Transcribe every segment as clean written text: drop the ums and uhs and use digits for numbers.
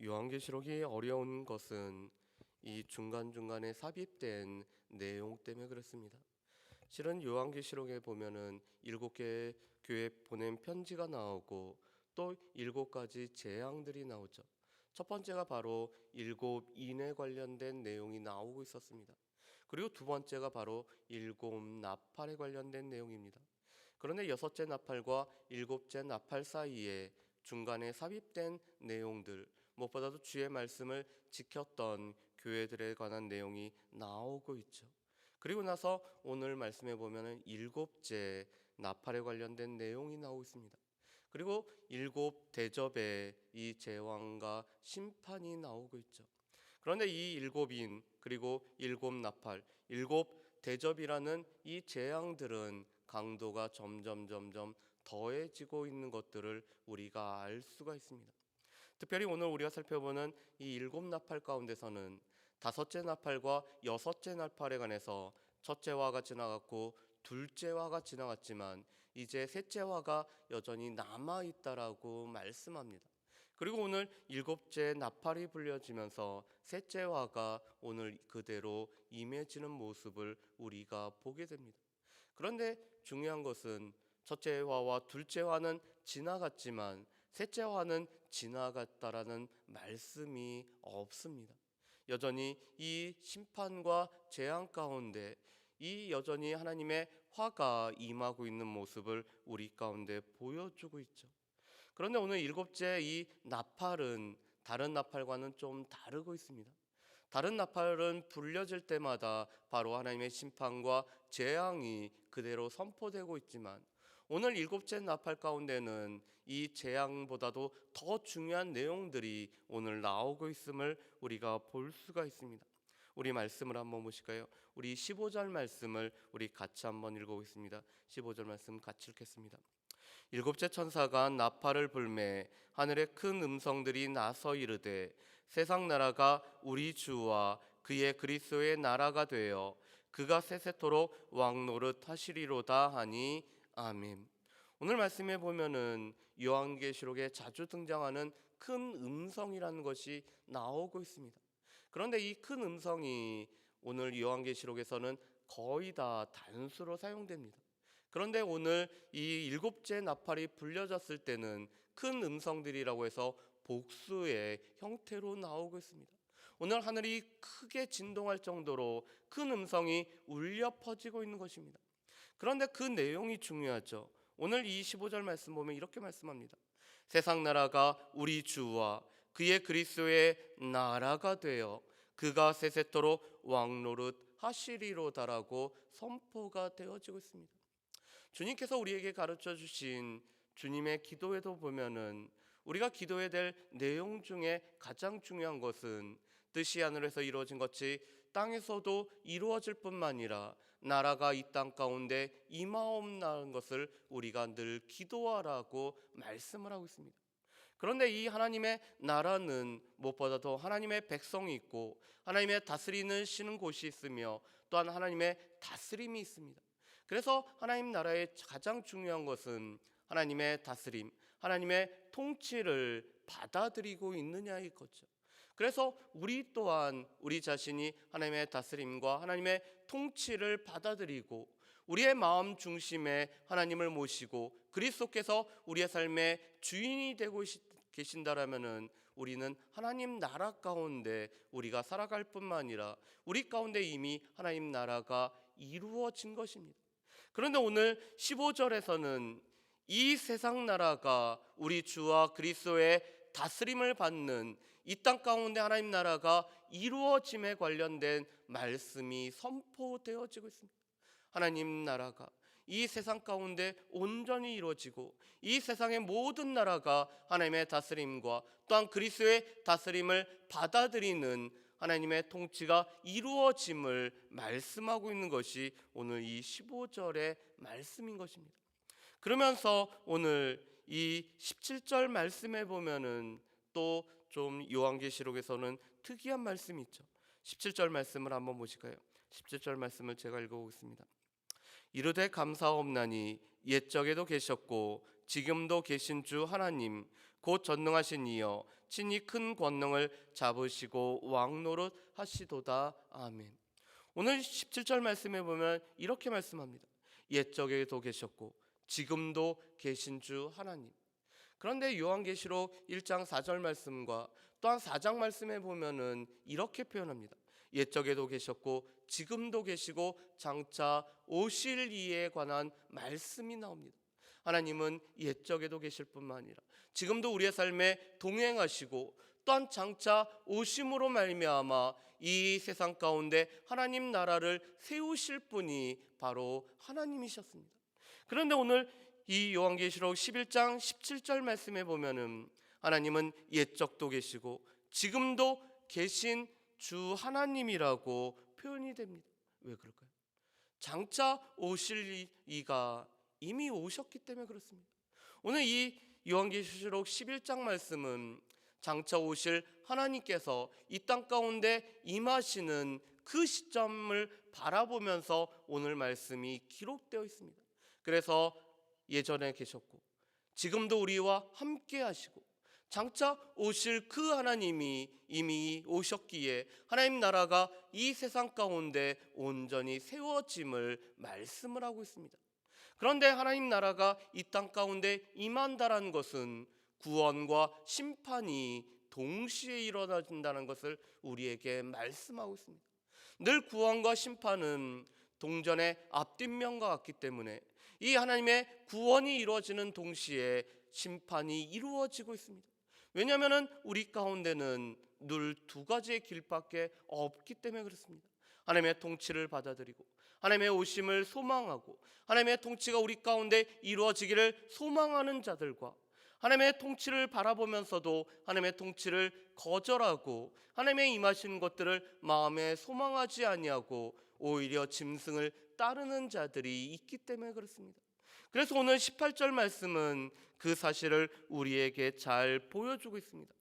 요한계시록이 어려운 것은 이 중간중간에 삽입된 내용 때문에 그렇습니다. 실은 요한계시록에 보면은 7개 교회 보낸 편지가 나오고 또 7가지 재앙들이 나오죠. 첫 번째가 바로 일곱 인에 관련된 내용이 나오고 있었습니다. 그리고 두 번째가 바로 일곱 나팔에 관련된 내용입니다. 그런데 여섯째 나팔과 일곱째 나팔 사이에 중간에 삽입된 내용들, 무엇보다도 주의 말씀을 지켰던 교회들에 관한 내용이 나오고 있죠. 그리고 나서 오늘 말씀해 보면은 일곱째 나팔에 관련된 내용이 나오고 있습니다. 그리고 일곱 대접의 이 제왕과 심판이 나오고 있죠. 그런데 이 일곱인 그리고 일곱 나팔, 일곱 대접이라는 이 재앙들은 강도가 점점 더해지고 있는 것들을 우리가 알 수가 있습니다. 특별히 오늘 우리가 살펴보는 이 일곱 나팔 가운데서는 다섯째 나팔과 여섯째 나팔에 관해서 첫째 화가 지나갔고 둘째 화가 지나갔지만 이제 셋째 화가 여전히 남아 있다라고 말씀합니다. 그리고 오늘 일곱째 나팔이 불려지면서 셋째 화가 오늘 그대로 임해지는 모습을 우리가 보게 됩니다. 그런데 중요한 것은 첫째 화와 둘째 화는 지나갔지만 셋째 화는 지나갔다라는 말씀이 없습니다. 여전히 이 심판과 재앙 가운데 이 여전히 하나님의 화가 임하고 있는 모습을 우리 가운데 보여주고 있죠. 그런데 오늘 일곱째 이 나팔은 다른 나팔과는 좀 다르고 있습니다. 다른 나팔은 불려질 때마다 바로 하나님의 심판과 재앙이 그대로 선포되고 있지만 오늘 일곱째 나팔 가운데는 이 재앙보다도 더 중요한 내용들이 오늘 나오고 있음을 우리가 볼 수가 있습니다. 우리 말씀을 한번 보실까요? 우리 15절 말씀을 우리 같이 한번 읽어보겠습니다. 15절 말씀 같이 읽겠습니다. 일곱째 천사가 나팔을 불매 하늘에 큰 음성들이 나서 이르되 세상 나라가 우리 주와 그의 그리스도의 나라가 되어 그가 세세토록 왕노릇 하시리로다 하니 아멘. 오늘 말씀에 보면은 요한계시록에 자주 등장하는 큰 음성이라는 것이 나오고 있습니다. 그런데 이 큰 음성이 오늘 요한계시록에서는 거의 다 단수로 사용됩니다. 그런데 오늘 이 일곱째 나팔이 불려졌을 때는 큰 음성들이라고 해서 복수의 형태로 나오고 있습니다. 오늘 하늘이 크게 진동할 정도로 큰 음성이 울려 퍼지고 있는 것입니다. 그런데 그 내용이 중요하죠. 오늘 이 15절 말씀 보면 이렇게 말씀합니다. 세상 나라가 우리 주와 그의 그리스도의 나라가 되어 그가 세세토록 왕노릇 하시리로다라고 선포가 되어지고 있습니다. 주님께서 우리에게 가르쳐 주신 주님의 기도에도 보면은 우리가 기도해야 될 내용 중에 가장 중요한 것은 뜻이 하늘에서 이루어진 것이 땅에서도 이루어질 뿐만 아니라 나라가 이 땅 가운데 임하옵나는 것을 우리가 늘 기도하라고 말씀을 하고 있습니다. 그런데 이 하나님의 나라는 무엇보다도 하나님의 백성이 있고 하나님의 다스리는 시는 곳이 있으며 또한 하나님의 다스림이 있습니다. 그래서 하나님 나라의 가장 중요한 것은 하나님의 다스림, 하나님의 통치를 받아들이고 있느냐의 거죠. 그래서 우리 또한 우리 자신이 하나님의 다스림과 하나님의 통치를 받아들이고 우리의 마음 중심에 하나님을 모시고 그리스도께서 우리의 삶의 주인이 되고 계신다라면은 우리는 하나님 나라 가운데 우리가 살아갈 뿐만 아니라 우리 가운데 이미 하나님 나라가 이루어진 것입니다. 그런데 오늘 15절에서는 이 세상 나라가 우리 주와 그리스도의 다스림을 받는 이 땅 가운데 하나님 나라가 이루어짐에 관련된 말씀이 선포되어지고 있습니다. 하나님 나라가 이 세상 가운데 온전히 이루어지고 이 세상의 모든 나라가 하나님의 다스림과 또한 그리스도의 다스림을 받아들이는 하나님의 통치가 이루어짐을 말씀하고 있는 것이 오늘 이 15절의 말씀인 것입니다. 그러면서 오늘 이 17절 말씀에 보면은 또 좀 요한계시록에서는 특이한 말씀이 있죠. 17절 말씀을 한번 보실까요? 17절 말씀을 제가 읽어보겠습니다. 이르되 감사옵나니 옛적에도 계셨고 지금도 계신 주 하나님 곧 전능하신 이여 친히 큰 권능을 잡으시고 왕노릇 하시도다. 아멘. 오늘 17절 말씀에 보면 이렇게 말씀합니다. 옛적에도 계셨고 지금도 계신 주 하나님. 그런데 요한계시록 1장 4절 말씀과 또한 4장 말씀에 보면은 이렇게 표현합니다. 옛적에도 계셨고 지금도 계시고 장차 오실 이에 관한 말씀이 나옵니다. 하나님은 옛적에도 계실 뿐만 아니라 지금도 우리의 삶에 동행하시고 또한 장차 오심으로 말미암아 이 세상 가운데 하나님 나라를 세우실 분이 바로 하나님이셨습니다. 그런데 오늘 이 요한계시록 11장 17절 말씀에 보면은 하나님은 옛적도 계시고 지금도 계신 주 하나님이라고 표현이 됩니다. 왜 그럴까요? 장차 오실 이가 이미 오셨기 때문에 그렇습니다. 오늘 이 요한계시록 11장 말씀은 장차 오실 하나님께서 이 땅 가운데 임하시는 그 시점을 바라보면서 오늘 말씀이 기록되어 있습니다. 그래서 예전에 계셨고 지금도 우리와 함께 하시고 장차 오실 그 하나님이 이미 오셨기에 하나님 나라가 이 세상 가운데 온전히 세워짐을 말씀을 하고 있습니다. 그런데 하나님 나라가 이 땅 가운데 임한다는 것은 구원과 심판이 동시에 일어나진다는 것을 우리에게 말씀하고 있습니다. 늘 구원과 심판은 동전의 앞뒷면과 같기 때문에 이 하나님의 구원이 이루어지는 동시에 심판이 이루어지고 있습니다. 왜냐하면 우리 가운데는 늘 두 가지의 길밖에 없기 때문에 그렇습니다. 하나님의 통치를 받아들이고 하나님의 오심을 소망하고 하나님의 통치가 우리 가운데 이루어지기를 소망하는 자들과 하나님의 통치를 바라보면서도 하나님의 통치를 거절하고 하나님의 임하시는 것들을 마음에 소망하지 아니하고 오히려 짐승을 따르는 자들이 있기 때문에 그렇습니다. 그래서 오늘 18절 말씀은 그 사실을 우리에게 잘 보여주고 있습니다.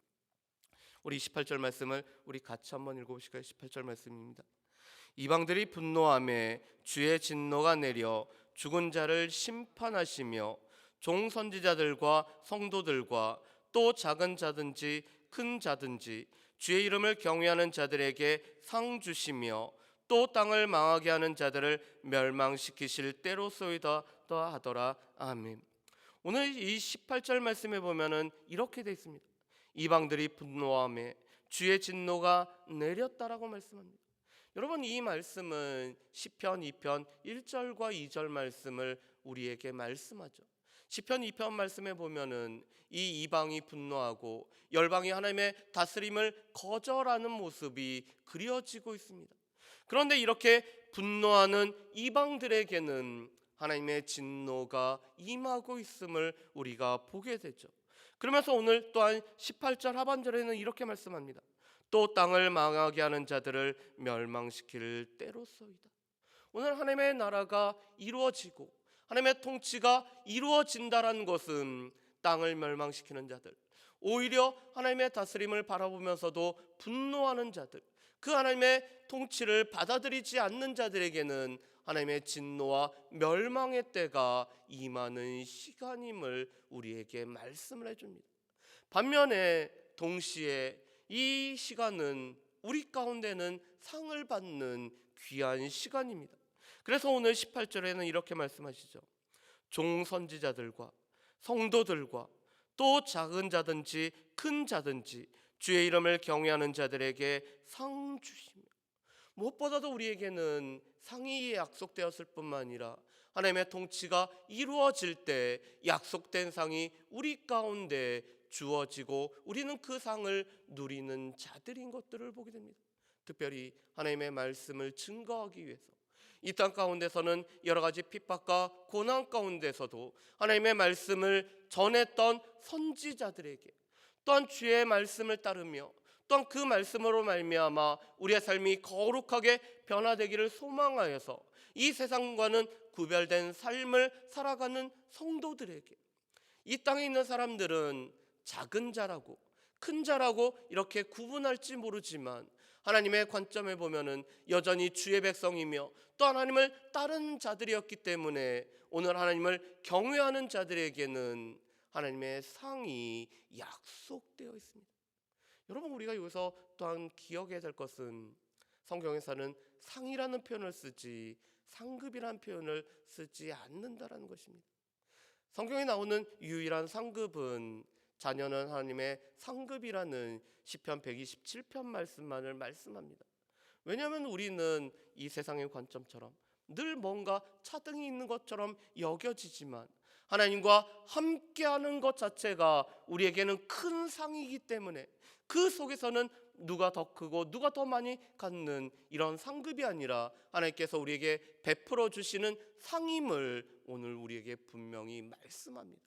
우리 18절 말씀을 우리 같이 한번 읽어보실까요? 18절 말씀입니다. 이방들이 분노하며 주의 진노가 내려 죽은 자를 심판하시며 종 선지자들과 성도들과 또 작은 자든지 큰 자든지 주의 이름을 경외하는 자들에게 상 주시며 또 땅을 망하게 하는 자들을 멸망시키실 때로소이다 하더라. 아멘. 오늘 이 18절 말씀에 보면은 이렇게 되어 있습니다. 이방들이 분노하며 주의 진노가 내렸다라고 말씀합니다. 여러분, 이 말씀은 시편 2편 1절과 2절 말씀을 우리에게 말씀하죠. 시편 2편 말씀에 보면은 이 이방이 분노하고 열방이 하나님의 다스림을 거절하는 모습이 그려지고 있습니다. 그런데 이렇게 분노하는 이방들에게는 하나님의 진노가 임하고 있음을 우리가 보게 되죠. 그러면서 오늘 또한 18절 하반절에는 이렇게 말씀합니다. 또 땅을 망하게 하는 자들을 멸망시킬 때로소이다. 오늘 하나님의 나라가 이루어지고 하나님의 통치가 이루어진다라는 것은 땅을 멸망시키는 자들, 오히려 하나님의 다스림을 바라보면서도 분노하는 자들, 그 하나님의 통치를 받아들이지 않는 자들에게는 하나님의 진노와 멸망의 때가 임하는 시간임을 우리에게 말씀을 해줍니다. 반면에 동시에 이 시간은 우리 가운데는 상을 받는 귀한 시간입니다. 그래서 오늘 18절에는 이렇게 말씀하시죠. 종 선지자들과 성도들과 또 작은 자든지 큰 자든지 주의 이름을 경외하는 자들에게 상 주시며, 무엇보다도 우리에게는 상이 약속되었을 뿐만 아니라 하나님의 통치가 이루어질 때 약속된 상이 우리 가운데 주어지고 우리는 그 상을 누리는 자들인 것들을 보게 됩니다. 특별히 하나님의 말씀을 증거하기 위해서 이 땅 가운데서는 여러 가지 핍박과 고난 가운데서도 하나님의 말씀을 전했던 선지자들에게, 또한 주의 말씀을 따르며 또한 그 말씀으로 말미암아 우리의 삶이 거룩하게 변화되기를 소망하여서 이 세상과는 구별된 삶을 살아가는 성도들에게, 이 땅에 있는 사람들은 작은 자라고 큰 자라고 이렇게 구분할지 모르지만 하나님의 관점에 보면은 여전히 주의 백성이며 또 하나님을 따른 자들이었기 때문에 오늘 하나님을 경외하는 자들에게는 하나님의 상이 약속되어 있습니다. 여러분, 우리가 여기서 또한 기억해야 될 것은 성경에서는 상이라는 표현을 쓰지 상급이라는 표현을 쓰지 않는다라는 것입니다. 성경에 나오는 유일한 상급은 자녀는 하나님의 상급이라는 시편 127편 말씀만을 말씀합니다. 왜냐하면 우리는 이 세상의 관점처럼 늘 뭔가 차등이 있는 것처럼 여겨지지만 하나님과 함께하는 것 자체가 우리에게는 큰 상이기 때문에 그 속에서는 누가 더 크고 누가 더 많이 갖는 이런 상급이 아니라 하나님께서 우리에게 베풀어 주시는 상임을 오늘 우리에게 분명히 말씀합니다.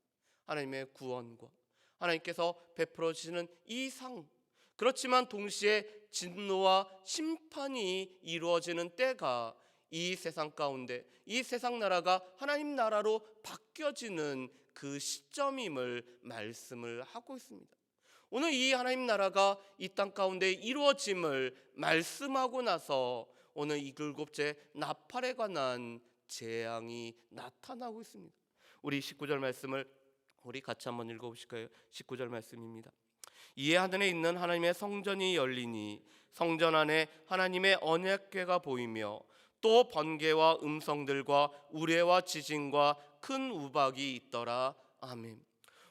하나님의 구원과 하나님께서 베풀어 주시는 이 상, 그렇지만 동시에 진노와 심판이 이루어지는 때가 이 세상 가운데 이 세상 나라가 하나님 나라로 바뀌어지는 그 시점임을 말씀을 하고 있습니다. 오늘 이 하나님 나라가 이 땅 가운데 이루어짐을 말씀하고 나서 오늘 이 일곱째 나팔에 관한 재앙이 나타나고 있습니다. 우리 19절 말씀을 우리 같이 한번 읽어보실까요? 19절 말씀입니다. 이에 하늘에 있는 하나님의 성전이 열리니 성전 안에 하나님의 언약궤가 보이며 또 번개와 음성들과 우레와 지진과 큰 우박이 있더라. 아멘.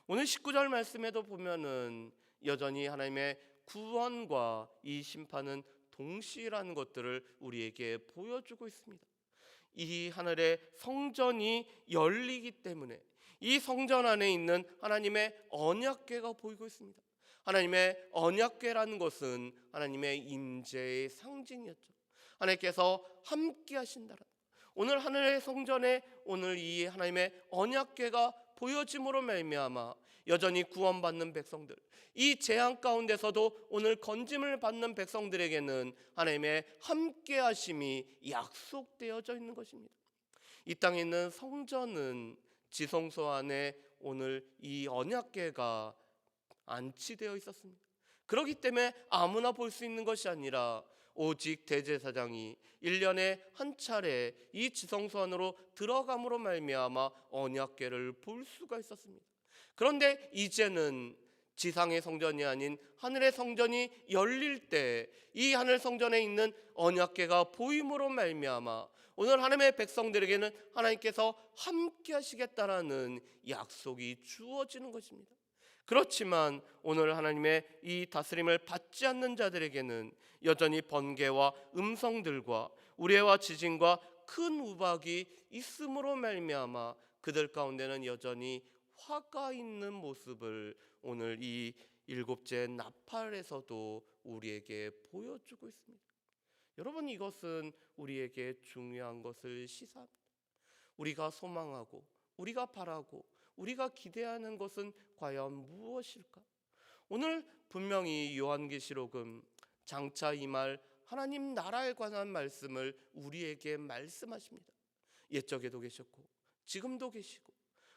오늘 19절 말씀에도 보면은 여전히 하나님의 구원과 이 심판은 동시라는 것들을 우리에게 보여주고 있습니다. 이 하늘의 성전이 열리기 때문에 이 성전 안에 있는 하나님의 언약궤가 보이고 있습니다. 하나님의 언약궤라는 것은 하나님의 임재의 상징이었죠. 하나님께서 함께 하신다라. 오늘 하늘의 성전에 오늘 이 하나님의 언약궤가 보여짐으로 말미암아 여전히 구원받는 백성들, 이 재앙 가운데서도 오늘 건짐을 받는 백성들에게는 하나님의 함께 하심이 약속되어져 있는 것입니다. 이 땅에 있는 성전은 지성소 안에 오늘 이 언약궤가 안치되어 있었습니다. 그렇기 때문에 아무나 볼 수 있는 것이 아니라 오직 대제사장이 1년에 한 차례 이 지성소 안으로 들어감으로 말미암아 언약궤를 볼 수가 있었습니다. 그런데 이제는 지상의 성전이 아닌 하늘의 성전이 열릴 때 이 하늘 성전에 있는 언약궤가 보임으로 말미암아 오늘 하나님의 백성들에게는 하나님께서 함께 하시겠다라는 약속이 주어지는 것입니다. 그렇지만 오늘 하나님의 이 다스림을 받지 않는 자들에게는 여전히 번개와 음성들과 우레와 지진과 큰 우박이 있음으로 말미암아 그들 가운데는 여전히 화가 있는 모습을 오늘 이 일곱째 나팔에서도 우리에게 보여주고 있습니다. 여러분, 이것은 우리에게 중요한 것을 시사합니다. 우리가 소망하고 우리가 바라고 우리가 기대하는 것은 과연 무엇일까? 오늘 분명히 요한계시록은 장차 임할 하나님 나라에 관한 말씀을 우리에게 말씀하십니다. 옛적에도 계셨고 지금도 계시고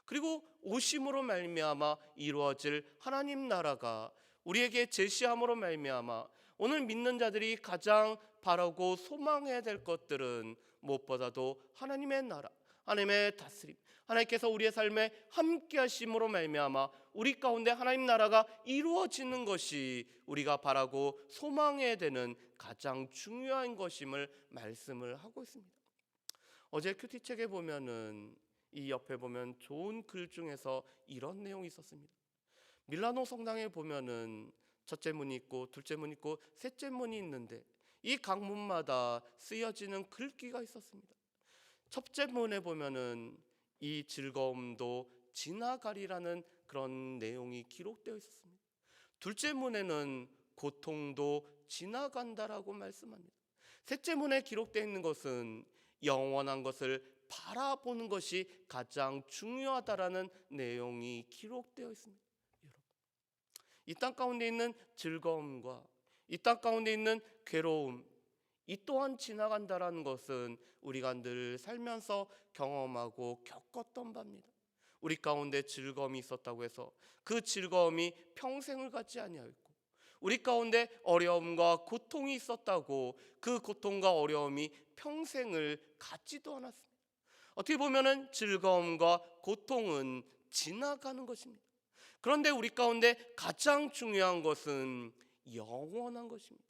그리고 오심으로 말미암아 이루어질 하나님 나라가 우리에게 제시함으로 말미암아 오늘 믿는 자들이 가장 바라고 소망해야 될 것들은 무엇보다도 하나님의 나라, 하나님의 다스림, 하나님께서 우리의 삶에 함께 하심으로 말미암아 우리 가운데 하나님 나라가 이루어지는 것이 우리가 바라고 소망해야 되는 가장 중요한 것임을 말씀을 하고 있습니다. 어제 큐티책에 보면은 이 옆에 보면 좋은 글 중에서 이런 내용이 있었습니다. 밀라노 성당에 보면은 첫째 문이 있고 둘째 문이 있고 셋째 문이 있는데 이 각 문마다 쓰여지는 글귀가 있었습니다. 첫째 문에 보면은 이 즐거움도 지나가리라는 그런 내용이 기록되어 있었습니다. 둘째 문에는 고통도 지나간다라고 말씀합니다. 셋째 문에 기록되어 있는 것은 영원한 것을 바라보는 것이 가장 중요하다라는 내용이 기록되어 있습니다. 여러분, 이 땅 가운데 있는 즐거움과 이 땅 가운데 있는 괴로움, 이 또한 지나간다라는 것은 우리가 늘 살면서 경험하고 겪었던 바입니다. 우리 가운데 즐거움이 있었다고 해서 그 즐거움이 평생을 갖지 아니하였고 우리 가운데 어려움과 고통이 있었다고 그 고통과 어려움이 평생을 갖지도 않았습니다. 어떻게 보면은 즐거움과 고통은 지나가는 것입니다. 그런데 우리 가운데 가장 중요한 것은 영원한 것입니다.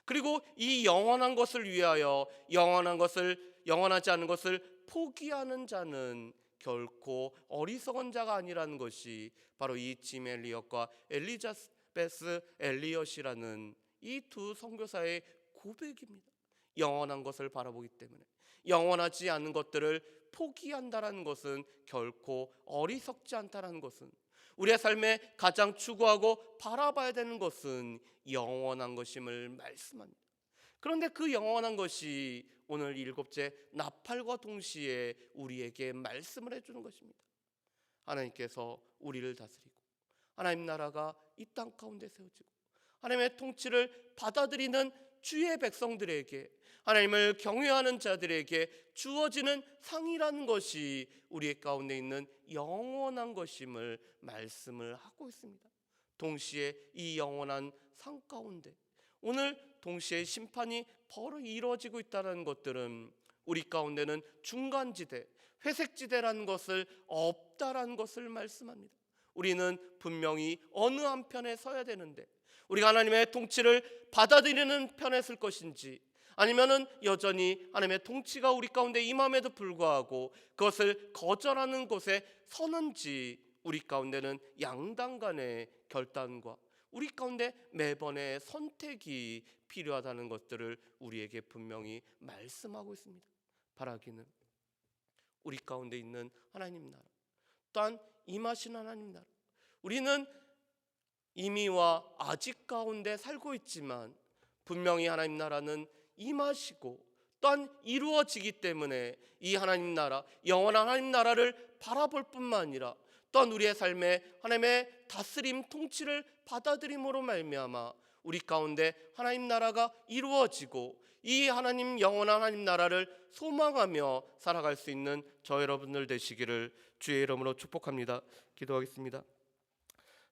그리고 이 영원한 것을 위하여 영원하지 않은 것을 포기하는 자는 결코 어리석은 자가 아니라는 것이 바로 이 짐 엘리엇과 엘리자베스 엘리엇이라는 이 두 선교사의 고백입니다. 영원한 것을 바라보기 때문에 영원하지 않은 것들을 포기한다라는 것은 결코 어리석지 않다라는 것은, 우리의 삶에 가장 추구하고 바라봐야 되는 것은 영원한 것임을 말씀합니다. 그런데 그 영원한 것이 오늘 일곱째 나팔과 동시에 우리에게 말씀을 해주는 것입니다. 하나님께서 우리를 다스리고 하나님 나라가 이 땅 가운데 세워지고 하나님의 통치를 받아들이는 주의 백성들에게, 하나님을 경외하는 자들에게 주어지는 상이라는 것이 우리 가운데 있는 영원한 것임을 말씀을 하고 있습니다. 동시에 이 영원한 상 가운데 오늘 동시에 심판이 바로 이루어지고 있다는 것들은 우리 가운데는 중간지대, 회색지대라는 것을 없다라는 것을 말씀합니다. 우리는 분명히 어느 한편에 서야 되는데, 우리가 하나님의 통치를 받아들이는 편에 설 것인지, 아니면은 여전히 하나님의 통치가 우리 가운데 임함에도 불구하고 그것을 거절하는 곳에 서는지, 우리 가운데는 양당 간의 결단과 우리 가운데 매번의 선택이 필요하다는 것들을 우리에게 분명히 말씀하고 있습니다. 바라기는 우리 가운데 있는 하나님 나라, 또한 임하신 하나님 나라, 우리는 이미와 아직 가운데 살고 있지만 분명히 하나님 나라는 임하시고 또한 이루어지기 때문에 이 하나님 나라, 영원한 하나님 나라를 바라볼 뿐만 아니라 또한 우리의 삶에 하나님의 다스림 통치를 받아들임으로 말미암아 우리 가운데 하나님 나라가 이루어지고 이 하나님 영원한 하나님 나라를 소망하며 살아갈 수 있는 저 여러분들 되시기를 주의 이름으로 축복합니다. 기도하겠습니다.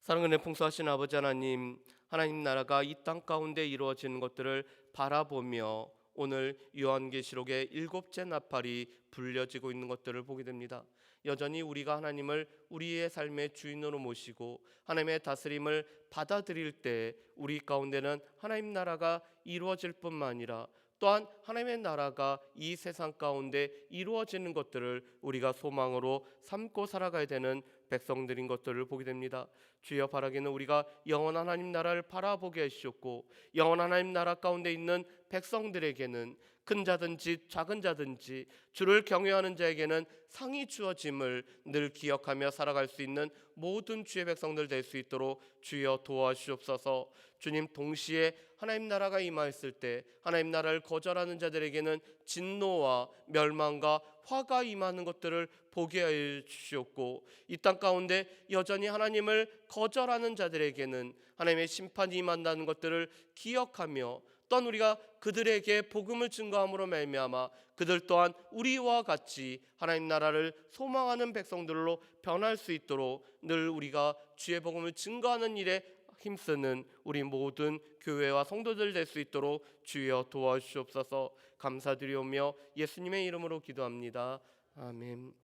사랑은혜 풍성하신 아버지 하나님, 하나님 나라가 이 땅 가운데 이루어지는 것들을 바라보며 오늘 요한계시록의 일곱째 나팔이 불려지고 있는 것들을 보게 됩니다. 여전히 우리가 하나님을 우리의 삶의 주인으로 모시고 하나님의 다스림을 받아들일 때 우리 가운데는 하나님 나라가 이루어질 뿐만 아니라 또한 하나님의 나라가 이 세상 가운데 이루어지는 것들을 우리가 소망으로 삼고 살아가야 되는 백성들인 것들을 보게 됩니다. 주여, 바라기는 우리가 영원한 하나님 나라를 바라보게 하시옵고 영원한 하나님 나라 가운데 있는 백성들에게는 큰 자든지 작은 자든지 주를 경외하는 자에게는 상이 주어짐을 늘 기억하며 살아갈 수 있는 모든 주의 백성들 될 수 있도록 주여 도와주옵소서. 주님, 동시에 하나님 나라가 임하였을 때 하나님 나라를 거절하는 자들에게는 진노와 멸망과 화가 임하는 것들을 보게 하여 주시옵고 이 땅 가운데 여전히 하나님을 거절하는 자들에게는 하나님의 심판이 임한다는 것들을 기억하며 또한 우리가 그들에게 복음을 증거함으로 말미암아 그들 또한 우리와 같이 하나님 나라를 소망하는 백성들로 변할 수 있도록 늘 우리가 주의 복음을 증거하는 일에 힘쓰는 우리 모든 교회와 성도들 될 수 있도록 주여 도와주시옵소서. 감사드리오며 예수님의 이름으로 기도합니다. 아멘.